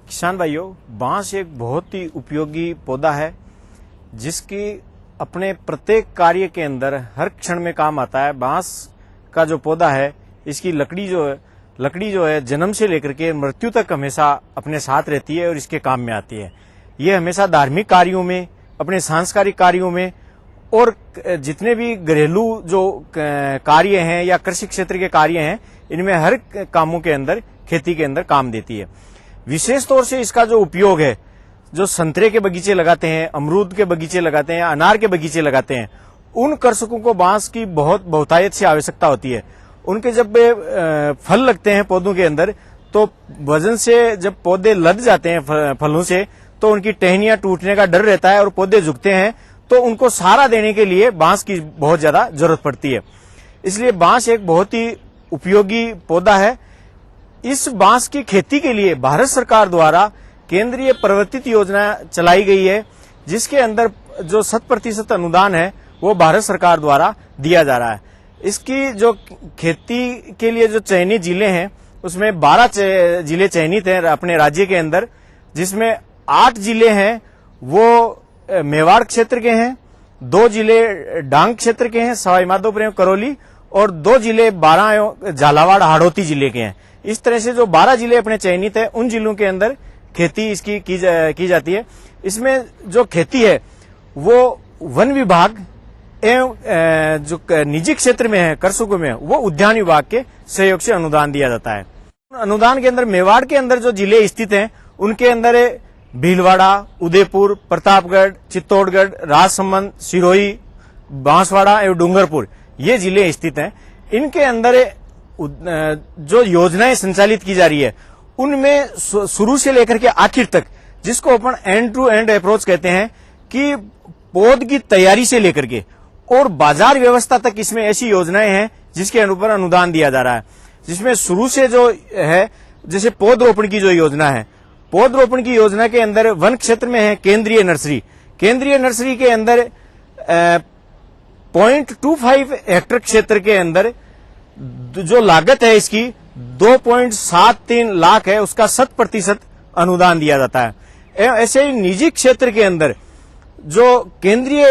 किसान भाइयों, बांस एक बहुत ही उपयोगी पौधा है जिसकी अपने प्रत्येक कार्य के अंदर हर क्षण में काम आता है। बांस का जो पौधा है, इसकी लकड़ी जो है जन्म से लेकर के मृत्यु तक हमेशा अपने साथ रहती है और इसके काम में आती है। ये हमेशा धार्मिक कार्यों में, अपने सांस्कृतिक कार्यों में और जितने भी घरेलू जो कार्य हैं या कृषि क्षेत्र के कार्य हैं, इनमें हर कामों के अंदर, खेती के अंदर काम देती है। विशेष तौर से इसका जो उपयोग है, जो संतरे के बगीचे लगाते हैं, अमरूद के बगीचे लगाते हैं, अनार के बगीचे लगाते हैं, उन कृषकों को बांस की बहुतायत से आवश्यकता होती है। उनके जब फल लगते हैं पौधों के अंदर, तो वजन से जब पौधे लद जाते हैं फलों से, तो उनकी टहनियां टूटने का डर रहता है और पौधे झुकते हैं, तो उनको सहारा देने के लिए बांस की बहुत ज्यादा जरूरत पड़ती है। इसलिए बांस एक बहुत ही उपयोगी पौधा है। इस बांस की खेती के लिए भारत सरकार द्वारा केंद्रीय प्रवर्तित योजना चलाई गई है, जिसके अंदर जो 100% अनुदान है वो भारत सरकार द्वारा दिया जा रहा है। इसकी जो खेती के लिए जो चयनित जिले हैं, उसमें 12 जिले चयनित हैं अपने राज्य के अंदर, जिसमें 8 जिले हैं वो मेवाड़ क्षेत्र के हैं, 2 जिले डांग क्षेत्र के हैं, सवाई माधोपुर एवं करौली, और 2 जिले बारां एवं झालावाड़ हाड़ौती जिले के हैं। इस तरह से जो 12 जिले अपने चयनित है, उन जिलों के अंदर खेती इसकी की जाती है। इसमें जो खेती है वो वन विभाग एवं जो निजी क्षेत्र में है, कृषकों में, वो उद्यान विभाग के सहयोग से अनुदान दिया जाता है। अनुदान के अंदर मेवाड़ के अंदर जो जिले स्थित हैं, उनके अंदर भीलवाड़ा, उदयपुर, प्रतापगढ़, चित्तौड़गढ़, राजसमंद, सिरोही, बांसवाड़ा एवं डूंगरपुर, ये जिले स्थित हैं। इनके अंदर जो योजनाएं संचालित की जा रही है, उनमें शुरू से लेकर के आखिर तक, जिसको अपन एंड टू एंड अप्रोच कहते हैं, कि पौध की तैयारी से लेकर के और बाजार व्यवस्था तक इसमें ऐसी योजनाएं हैं जिसके ऊपर अनुदान दिया जा रहा है। जिसमें शुरू से जो है, जैसे पौधरोपण की जो योजना है, पौधरोपण की योजना के अंदर वन क्षेत्र में है केंद्रीय नर्सरी। केंद्रीय नर्सरी के अंदर 0.25 हेक्टेयर क्षेत्र के अंदर जो लागत है इसकी 2.73 लाख है, उसका 100% अनुदान दिया जाता है। ऐसे ही निजी क्षेत्र के अंदर जो केंद्रीय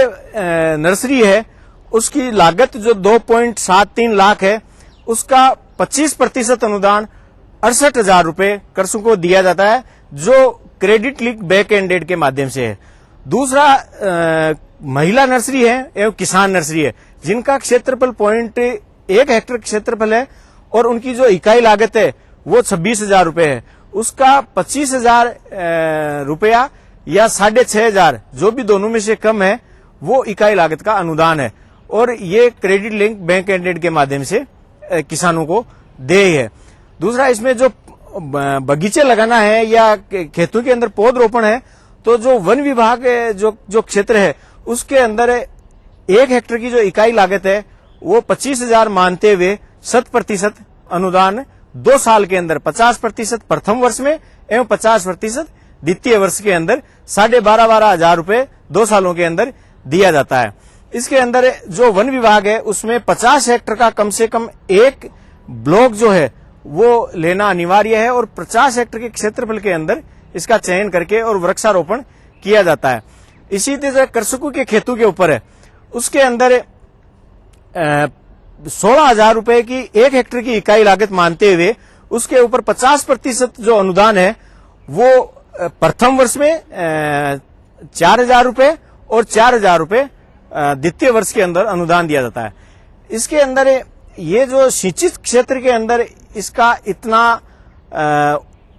नर्सरी है, उसकी लागत जो 2.73 लाख है, उसका 25% अनुदान 68,000 रुपए कृषकों को दिया जाता है, जो क्रेडिट लिंक बैक एंडेड के माध्यम से है। दूसरा महिला नर्सरी है एवं किसान नर्सरी है, जिनका क्षेत्रफल 0.1 हेक्टेयर क्षेत्रफल है और उनकी जो इकाई लागत है वो 26,000 रुपए है। उसका 25,000 रुपया या 6,500, जो भी दोनों में से कम है, वो इकाई लागत का अनुदान है, और ये क्रेडिट लिंक बैंक एंडेड के माध्यम से किसानों को देय है। दूसरा, इसमें जो बगीचे लगाना है या खेतों के अंदर पौधरोपण है, तो जो वन विभाग जो क्षेत्र है, उसके अंदर 1 हेक्टेयर की जो इकाई लागत है वो 25,000 मानते हुए 100% अनुदान 2 साल के अंदर 50% प्रथम वर्ष में एवं 50% द्वितीय वर्ष के अंदर 12,500 रुपए 2 सालों के अंदर दिया जाता है। इसके अंदर जो वन विभाग है, उसमें 50 हेक्टेयर का कम से कम एक ब्लॉक जो है वो लेना अनिवार्य है, और 50 हेक्टेयर के क्षेत्रफल के अंदर इसका चयन करके और वृक्षारोपण किया जाता है। इसी तरह कृषकों के खेतों के ऊपर है, उसके अंदर 16,000 रुपए की 1 हेक्टेयर की इकाई लागत मानते हुए उसके ऊपर 50% जो अनुदान है वो प्रथम वर्ष में 4,000 रुपए और 4,000 रुपए द्वितीय वर्ष के अंदर अनुदान दिया जाता है। इसके अंदर ये जो सिंचित क्षेत्र के अंदर इसका इतना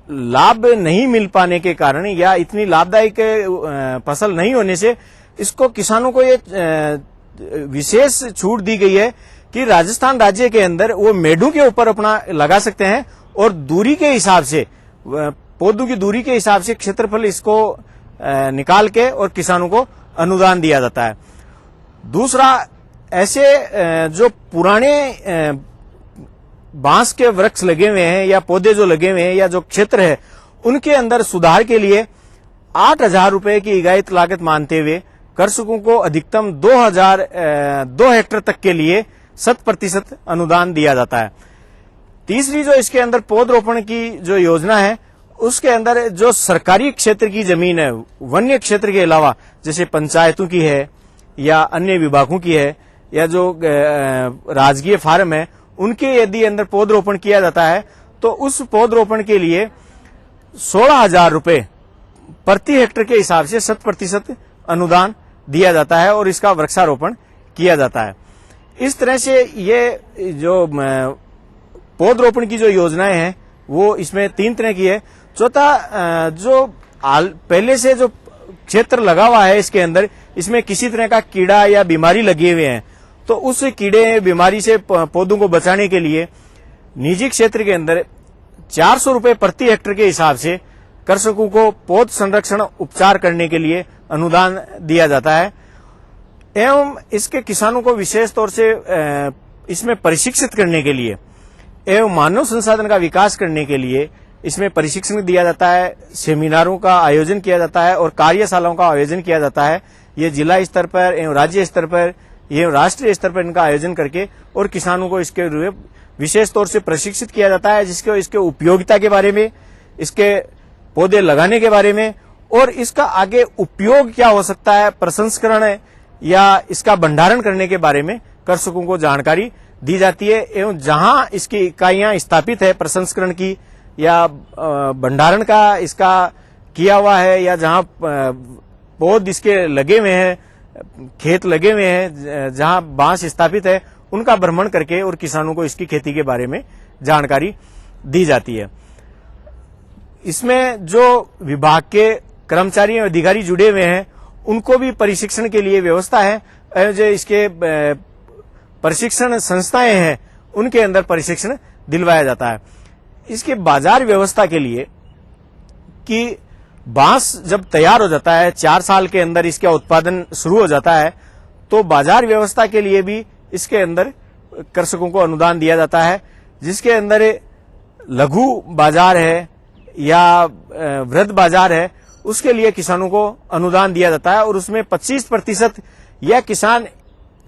लाभ नहीं मिल पाने के कारण या इतनी लाभदायक फसल नहीं होने से इसको किसानों को ये विशेष छूट दी गई है कि राजस्थान राज्य के अंदर वो मेढ़ों के ऊपर अपना लगा सकते हैं, और दूरी के हिसाब से, पौधों की दूरी के हिसाब से क्षेत्रफल इसको निकाल के और किसानों को अनुदान दिया जाता है। दूसरा, ऐसे जो पुराने बांस के वृक्ष लगे हुए हैं या पौधे जो लगे हुए हैं या जो क्षेत्र है, उनके अंदर सुधार के लिए 8,000 रुपए की इकाई लागत मानते हुए कृषकों को अधिकतम 2 हेक्टेयर तक के लिए 100% अनुदान दिया जाता है। तीसरी जो इसके अंदर पौधरोपण की जो योजना है, उसके अंदर जो सरकारी क्षेत्र की जमीन है, वन्य क्षेत्र के अलावा जैसे पंचायतों की है या अन्य विभागों की है या जो राजकीय फार्म है, उनके यदि अंदर पौधरोपण किया जाता है तो उस पौधरोपण के लिए 16,000 रुपए प्रति हेक्टेयर के हिसाब से 100% अनुदान दिया जाता है और इसका वृक्षारोपण किया जाता है। इस तरह से ये जो पौधरोपण की जो योजनाएं हैं वो इसमें 3 तरह की है। चौथा, जो पहले से जो क्षेत्र लगा हुआ है इसके अंदर, इसमें किसी तरह का कीड़ा या बीमारी लगे हुए हैं तो उस कीड़े बीमारी से पौधों को बचाने के लिए निजी क्षेत्र के अंदर 400 रुपए प्रति हेक्टेयर के हिसाब से कृषकों को पौध संरक्षण उपचार करने के लिए अनुदान दिया जाता है एवं इसके किसानों को विशेष तौर से इसमें प्रशिक्षित करने के लिए एवं मानव संसाधन का विकास करने के लिए इसमें प्रशिक्षण दिया जाता है, सेमिनारों का आयोजन किया जाता है और कार्यशालाओं का आयोजन किया जाता है। ये जिला स्तर पर एवं राज्य स्तर पर एवं राष्ट्रीय स्तर पर इनका आयोजन करके और किसानों को इसके विशेष तौर से प्रशिक्षित किया जाता है, जिसके इसके उपयोगिता के बारे में, इसके पौधे लगाने के बारे में और इसका आगे उपयोग क्या हो सकता है, प्रसंस्करण या इसका भंडारण करने के बारे में कृषकों को जानकारी दी जाती है। एवं जहां इसकी इकाइयां स्थापित है प्रसंस्करण की या भंडारण का इसका किया हुआ है या जहां पौध इसके लगे हुए हैं, खेत लगे हुए हैं, जहां बांस स्थापित है, उनका भ्रमण करके और किसानों को इसकी खेती के बारे में जानकारी दी जाती है। इसमें जो विभाग के कर्मचारी एवं अधिकारी जुड़े हुए हैं उनको भी प्रशिक्षण के लिए व्यवस्था है। जो इसके प्रशिक्षण संस्थाएं हैं उनके अंदर प्रशिक्षण दिलवाया जाता है। इसके बाजार व्यवस्था के लिए कि बांस जब तैयार हो जाता है, 4 साल के अंदर इसका उत्पादन शुरू हो जाता है, तो बाजार व्यवस्था के लिए भी इसके अंदर कृषकों को अनुदान दिया जाता है, जिसके अंदर लघु बाजार है या वृहद बाजार है, उसके लिए किसानों को अनुदान दिया जाता है और उसमें 25% या किसान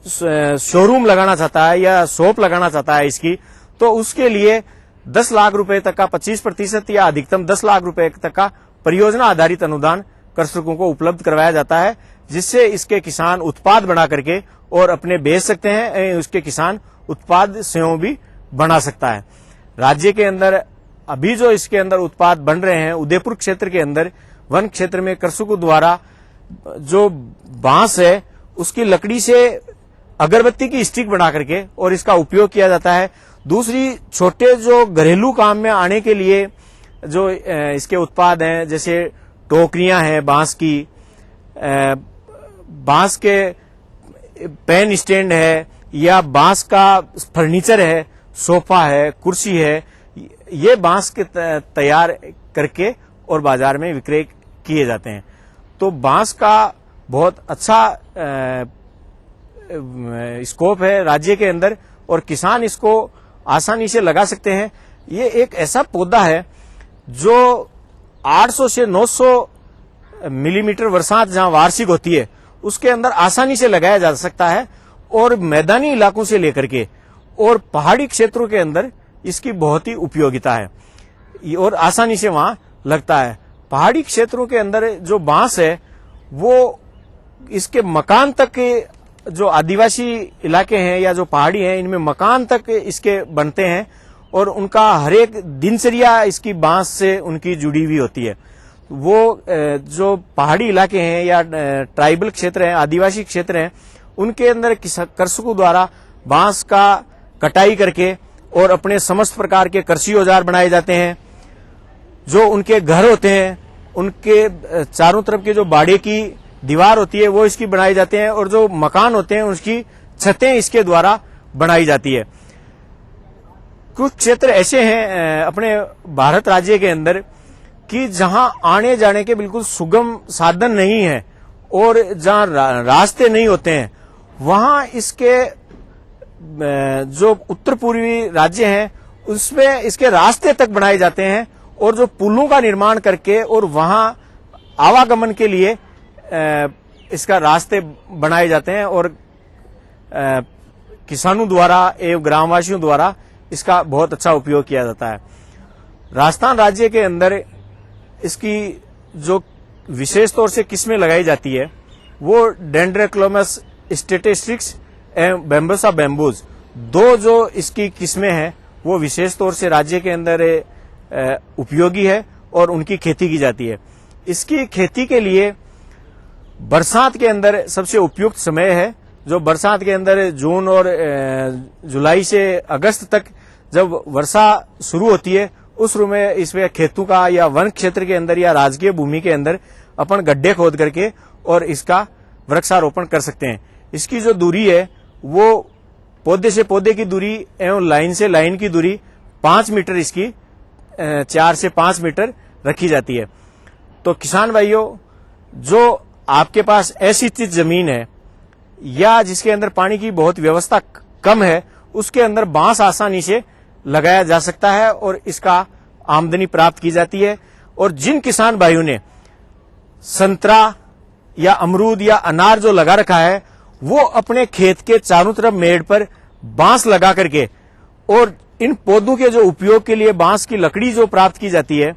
शोरूम लगाना चाहता है या शॉप लगाना चाहता है इसकी, तो उसके लिए 10 लाख रुपए तक का 25% या अधिकतम 10 लाख रुपए तक का परियोजना आधारित अनुदान कृषकों को उपलब्ध करवाया जाता है, जिससे इसके किसान उत्पाद बना करके और अपने बेच सकते हैं, उसके किसान उत्पाद स्वयं भी बना सकता है। राज्य के अंदर अभी जो इसके अंदर उत्पाद बन रहे हैं, उदयपुर क्षेत्र के अंदर वन क्षेत्र में कृषकों द्वारा जो बांस है उसकी लकड़ी से अगरबत्ती की स्टिक बना करके और इसका उपयोग किया जाता है। दूसरी, छोटे जो घरेलू काम में आने के लिए जो इसके उत्पाद हैं, जैसे टोकरियां हैं बांस की, बांस के पेन स्टैंड है या बांस का फर्नीचर है, सोफा है, कुर्सी है, ये बांस के तैयार करके और बाजार में विक्रय किए जाते हैं। तो बांस का बहुत अच्छा स्कोप है राज्य के अंदर और किसान इसको आसानी से लगा सकते हैं। ये एक ऐसा पौधा है जो 800 से 900 मिलीमीटर बरसात जहां वार्षिक होती है उसके अंदर आसानी से लगाया जा सकता है और मैदानी इलाकों से लेकर के और पहाड़ी क्षेत्रों के अंदर इसकी बहुत ही उपयोगिता है और आसानी से वहां लगता है। पहाड़ी क्षेत्रों के अंदर जो बांस है वो इसके मकान तक के जो आदिवासी इलाके हैं या जो पहाड़ी हैं इनमें मकान तक इसके बनते हैं और उनका हर एक दिनचर्या इसकी बांस से उनकी जुड़ी हुई होती है। वो जो पहाड़ी इलाके हैं या ट्राइबल क्षेत्र हैं, आदिवासी क्षेत्र हैं, उनके अंदर कृषकों द्वारा बांस का कटाई करके और अपने समस्त प्रकार के कृषि औजार बनाए जाते हैं। जो उनके घर होते हैं उनके चारों तरफ के जो बाड़े की दीवार होती है वो इसकी बनाई जाते हैं और जो मकान होते हैं उसकी छतें इसके द्वारा बनाई जाती है। कुछ क्षेत्र ऐसे हैं अपने भारत राज्य के अंदर कि जहां आने जाने के बिल्कुल सुगम साधन नहीं है और जहां रास्ते नहीं होते हैं, वहां इसके जो उत्तर पूर्वी राज्य हैं उसमें इसके रास्ते तक बनाए जाते हैं और जो पुलों का निर्माण करके और वहां आवागमन के लिए इसका रास्ते बनाए जाते हैं और किसानों द्वारा एवं ग्रामवासियों द्वारा इसका बहुत अच्छा उपयोग किया जाता है। राजस्थान राज्य के अंदर इसकी जो विशेष तौर से किस्में लगाई जाती है वो डेंड्रोक्लोमस स्टेटिस्टिक्स एवं बैम्बसा बैम्बूज, दो जो इसकी किस्में हैं वो विशेष तौर से राज्य के अंदर उपयोगी है और उनकी खेती की जाती है। इसकी खेती के लिए बरसात के अंदर सबसे उपयुक्त समय है, जो बरसात के अंदर जून और जुलाई से अगस्त तक जब वर्षा शुरू होती है उस में इसमें खेतों का या वन क्षेत्र के अंदर या राजकीय भूमि के अंदर अपन गड्ढे खोद करके और इसका वृक्षारोपण कर सकते हैं। इसकी जो दूरी है वो पौधे से पौधे की दूरी एवं लाइन से लाइन की दूरी 5 मीटर, इसकी 4 से 5 मीटर रखी जाती है। तो किसान भाइयों, जो आपके पास ऐसी चीज जमीन है या जिसके अंदर पानी की बहुत व्यवस्था कम है, उसके अंदर बांस आसानी से लगाया जा सकता है और इसका आमदनी प्राप्त की जाती है। और जिन किसान भाइयों ने संतरा या अमरूद या अनार जो लगा रखा है वो अपने खेत के चारों तरफ मेड़ पर बांस लगा करके, और इन पौधों के जो उपयोग के लिए बांस की लकड़ी जो प्राप्त की जाती है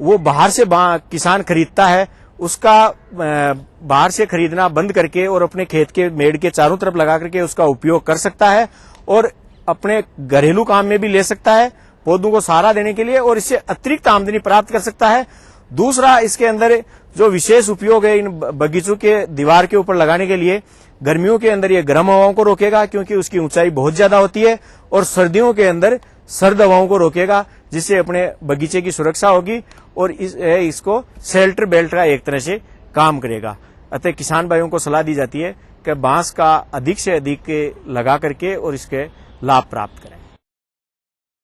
वो बाहर से किसान खरीदता है, उसका बाहर से खरीदना बंद करके और अपने खेत के मेड़ के चारों तरफ लगा करके उसका उपयोग कर सकता है और अपने घरेलू काम में भी ले सकता है पौधों को सहारा देने के लिए, और इससे अतिरिक्त आमदनी प्राप्त कर सकता है। दूसरा, इसके अंदर जो विशेष उपयोग है इन बगीचों के दीवार के ऊपर लगाने के लिए, गर्मियों के अंदर ये गर्म हवाओं को रोकेगा क्योंकि उसकी ऊंचाई बहुत ज्यादा होती है, और सर्दियों के अंदर सर्द हवाओं को रोकेगा जिससे अपने बगीचे की सुरक्षा होगी और इसको शेल्टर बेल्ट का एक तरह से काम करेगा। अतः किसान भाइयों को सलाह दी जाती है कि बांस का अधिक से अधिक लगा करके और इसके लाभ प्राप्त करें।